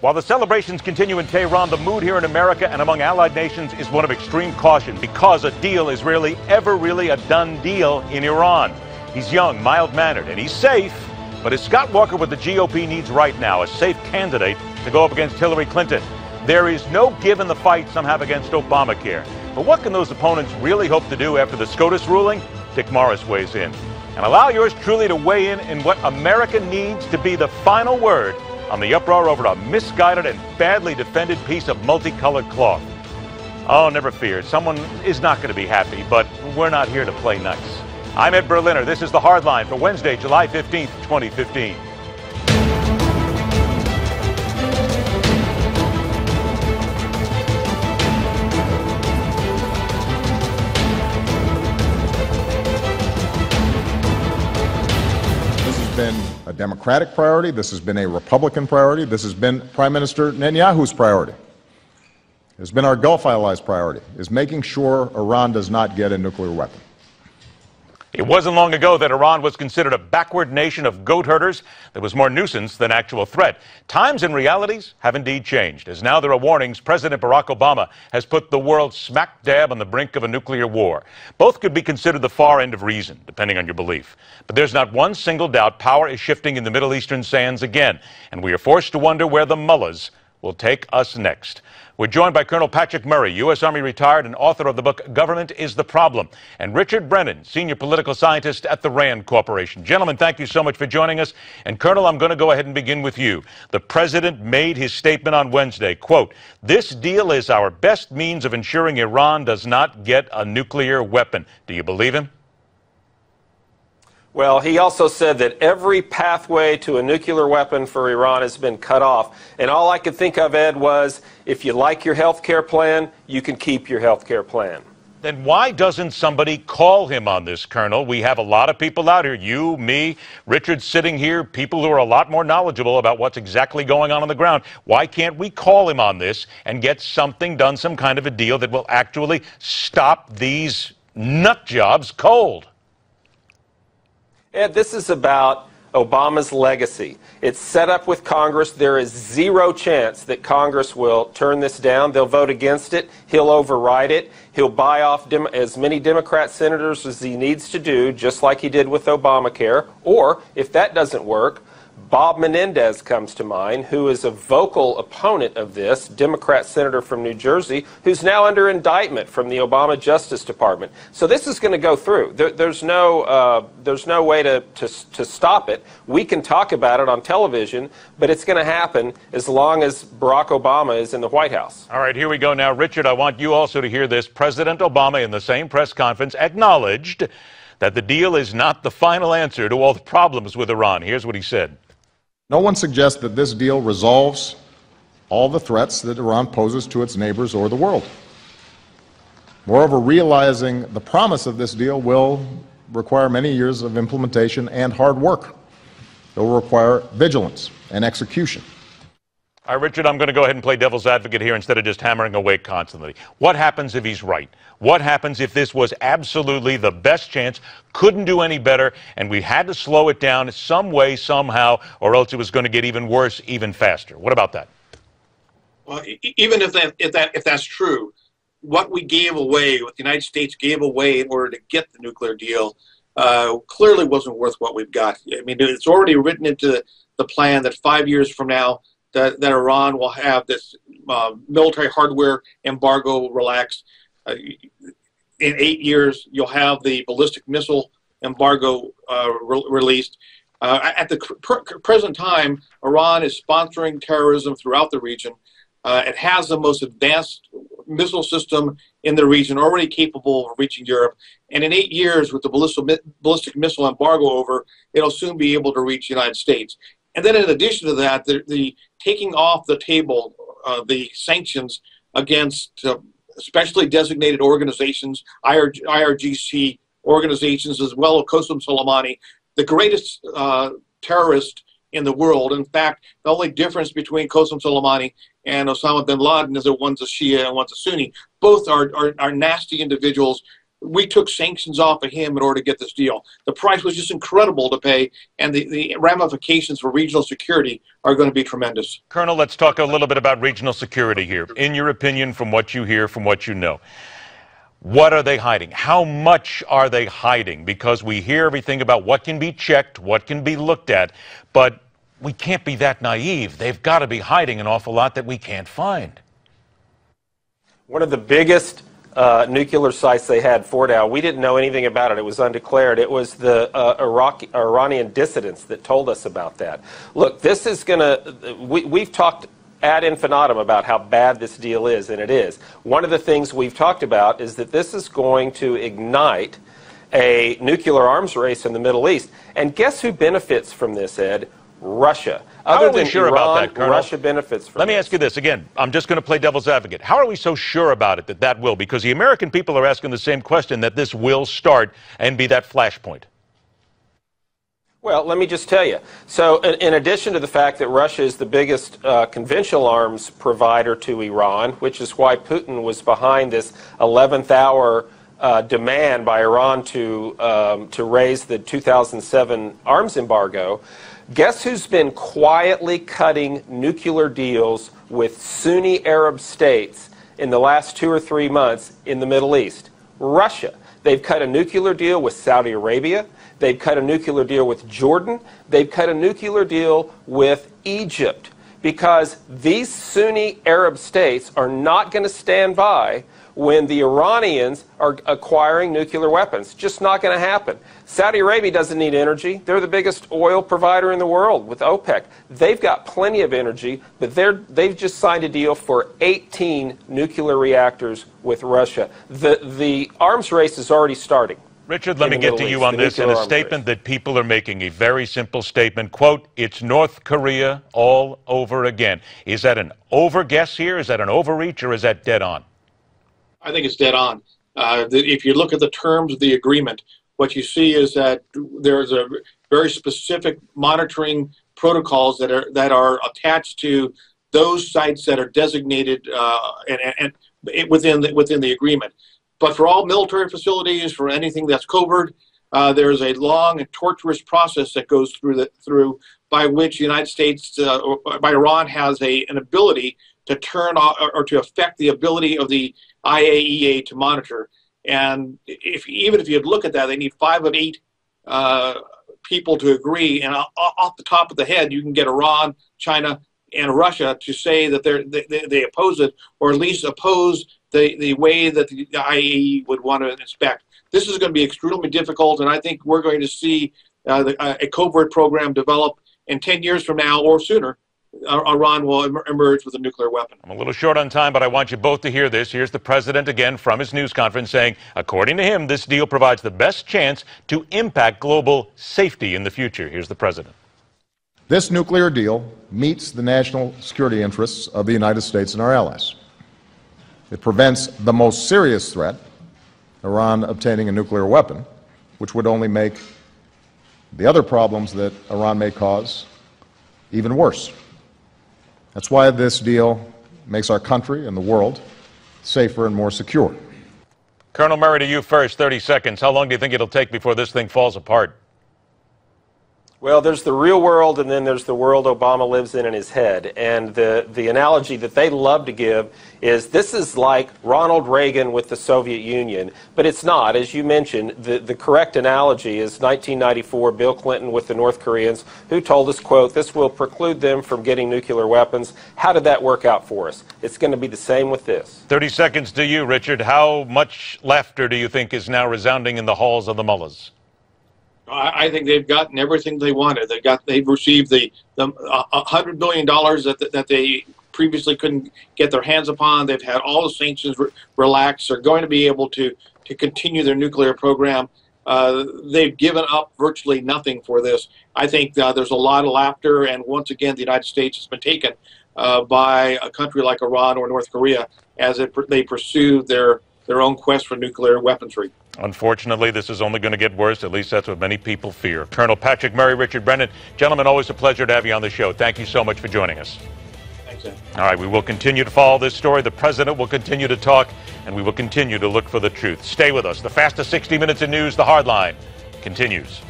While the celebrations continue in Tehran, the mood here in America and among allied nations is one of extreme caution because a deal is rarely ever really a done deal in Iran. He's young, mild-mannered, and he's safe. But is Scott Walker what the GOP needs right now, a safe candidate to go up against Hillary Clinton? There is no give in the fight some have against Obamacare. But what can those opponents really hope to do after the SCOTUS ruling? Dick Morris weighs in. And allow yours truly to weigh in what America needs to be the final word on the uproar over a misguided and badly defended piece of multicolored cloth. Oh, never fear. Someone is not going to be happy, but we're not here to play nice. I'm Ed Berliner. This is The Hardline for Wednesday, July 15th, 2015. Been a Democratic priority. This has been a Republican priority. This has been Prime Minister Netanyahu's priority. It's been our Gulf allies' priority, is making sure Iran does not get a nuclear weapon. It wasn't long ago that Iran was considered a backward nation of goat herders that was more nuisance than actual threat. Times and realities have indeed changed, as now there are warnings President Barack Obama has put the world smack dab on the brink of a nuclear war. Both could be considered the far end of reason, depending on your belief. But there's not one single doubt power is shifting in the Middle Eastern sands again, and we are forced to wonder where the mullahs will take us next. We're joined by Col Patrick Murray, U.S. Army retired and author of the book Government is the Problem, and Richard Brennan, senior political scientist at the RAND Corporation. Gentlemen, thank you so much for joining us. And Colonel, I'm going to go ahead and begin with you. The president made his statement on Wednesday, quote, "This deal is our best means of ensuring Iran does not get a nuclear weapon." Do you believe him? Well, he also said that every pathway to a nuclear weapon for Iran has been cut off. And all I could think of, Ed, was if you like your health care plan, you can keep your health care plan. Then why doesn't somebody call him on this, Colonel? We have a lot of people out here, you, me, Richard sitting here, people who are a lot more knowledgeable about what's exactly going on the ground. Why can't we call him on this and get something done, some kind of a deal that will actually stop these nut jobs cold? Ed, this is about Obama's legacy. It's set up with Congress. There is zero chance that Congress will turn this down. They'll vote against it. He'll override it. He'll buy off as many Democrat senators as he needs to do, just like he did with Obamacare. Or, if that doesn't work, Bob Menendez comes to mind, who is a vocal opponent of this, Democrat senator from New Jersey, who's now under indictment from the Obama Justice Department. So this is going to go through. There's no way to stop it. We can talk about it on television, but it's going to happen as long as Barack Obama is in the White House. All right, here we go now. Richard, I want you also to hear this. President Obama, in the same press conference, acknowledged that the deal is not the final answer to all the problems with Iran. Here's what he said. No one suggests that this deal resolves all the threats that Iran poses to its neighbors or the world. Moreover, realizing the promise of this deal will require many years of implementation and hard work. It will require vigilance and execution. All right, Richard, I'm going to go ahead and play devil's advocate here instead of just hammering away constantly. What happens if he's right? What happens if this was absolutely the best chance, couldn't do any better, and we had to slow it down some way, somehow, or else it was going to get even worse, even faster? What about that? Well, even if that's true, what we gave away, what the United States gave away in order to get the nuclear deal, clearly wasn't worth what we've got. I mean, it's already written into the plan that 5 years from now, that Iran will have this military hardware embargo relaxed. In 8 years, you'll have the ballistic missile embargo released. At the present time, Iran is sponsoring terrorism throughout the region. It has the most advanced missile system in the region, already capable of reaching Europe. And in 8 years, with the ballistic missile embargo over, it'll soon be able to reach the United States. And then in addition to that, the taking off the table the sanctions against specially designated organizations, IRGC organizations, as well as Qasem Soleimani, the greatest terrorist in the world. In fact, the only difference between Qasem Soleimani and Osama bin Laden is that one's a Shia and one's a Sunni. Both are nasty individuals we took sanctions off of him in order to get this deal. The price was just incredible to pay, and the ramifications for regional security are going to be tremendous. Colonel, let's talk a little bit about regional security here. In your opinion, from what you hear, from what you know, what are they hiding? How much are they hiding? Because we hear everything about what can be checked, what can be looked at, but we can't be that naive. They've got to be hiding an awful lot that we can't find. One of the biggest nuclear sites they had, Fordow, we didn't know anything about it. It was undeclared. It was the Iranian dissidents that told us about that. Look, this is going to, we've talked ad infinitum about how bad this deal is, and it is. One of the things we've talked about is that this is going to ignite a nuclear arms race in the Middle East. And guess who benefits from this, Ed? Russia. How are we sure about that, Colonel? Russia benefits from Let me ask you this again. I'm just going to play devil's advocate. How are we so sure about it that will? Because the American people are asking the same question, that this will start and be that flashpoint. Well, let me just tell you. So in addition to the fact that Russia is the biggest conventional arms provider to Iran, which is why Putin was behind this 11th hour demand by Iran to raise the 2007 arms embargo, guess who's been quietly cutting nuclear deals with Sunni Arab states in the last 2 or 3 months in the Middle East? Russia. They've cut a nuclear deal with Saudi Arabia. They've cut a nuclear deal with Jordan. They've cut a nuclear deal with Egypt, because these Sunni Arab states are not going to stand by when the Iranians are acquiring nuclear weapons. Just not going to happen. Saudi Arabia doesn't need energy. They're the biggest oil provider in the world with OPEC. They've got plenty of energy, but they've just signed a deal for 18 nuclear reactors with Russia. The arms race is already starting. Richard, let me get to you on this. In a statement that people are making, a very simple statement, quote, "It's North Korea all over again." Is that an overguess here? Is that an overreach, or is that dead on? I think it's dead on. If you look at the terms of the agreement, what you see is that there's a very specific monitoring protocols that are attached to those sites that are designated and within the agreement. But for all military facilities, for anything that's covert, there's a long and torturous process that goes through by which the United States, by Iran, has an ability to turn off or to affect the ability of the IAEA to monitor. And even if you look at that, they need 5 of 8 people to agree. And off the top of the head, you can get Iran, China, and Russia to say that they oppose it, or at least oppose the way that the IAEA would want to inspect. This is going to be extremely difficult, and I think we're going to see a covert program develop. In 10 years from now or sooner, Iran will emerge with a nuclear weapon. I'm a little short on time, but I want you both to hear this. Here's the president again from his news conference saying, according to him, this deal provides the best chance to impact global safety in the future. Here's the president. This nuclear deal meets the national security interests of the United States and our allies. It prevents the most serious threat, Iran obtaining a nuclear weapon, which would only make the other problems that Iran may cause even worse. That's why this deal makes our country and the world safer and more secure. Colonel Murray, to you first, 30 seconds. How long do you think it'll take before this thing falls apart? Well, there's the real world, and then there's the world Obama lives in his head. And the analogy that they love to give is this is like Ronald Reagan with the Soviet Union, but it's not. As you mentioned, the correct analogy is 1994, Bill Clinton with the North Koreans, who told us, quote, "This will preclude them from getting nuclear weapons." How did that work out for us? It's going to be the same with this. 30 seconds to you, Richard. How much laughter do you think is now resounding in the halls of the mullahs? I think they've gotten everything they wanted. They've received the $100 billion that they previously couldn't get their hands upon. They've had all the sanctions relaxed. They're going to be able to continue their nuclear program. They've given up virtually nothing for this. I think there's a lot of laughter, and once again, the United States has been taken by a country like Iran or North Korea as they pursue their own quest for nuclear weaponry. Unfortunately, this is only going to get worse. At least that's what many people fear. Colonel Patrick Murray, Richard Brennan, gentlemen, always a pleasure to have you on the show. Thank you so much for joining us. Thanks, Ed. All right, we will continue to follow this story. The president will continue to talk, and we will continue to look for the truth. Stay with us. The fastest 60 minutes in news, The Hardline, continues.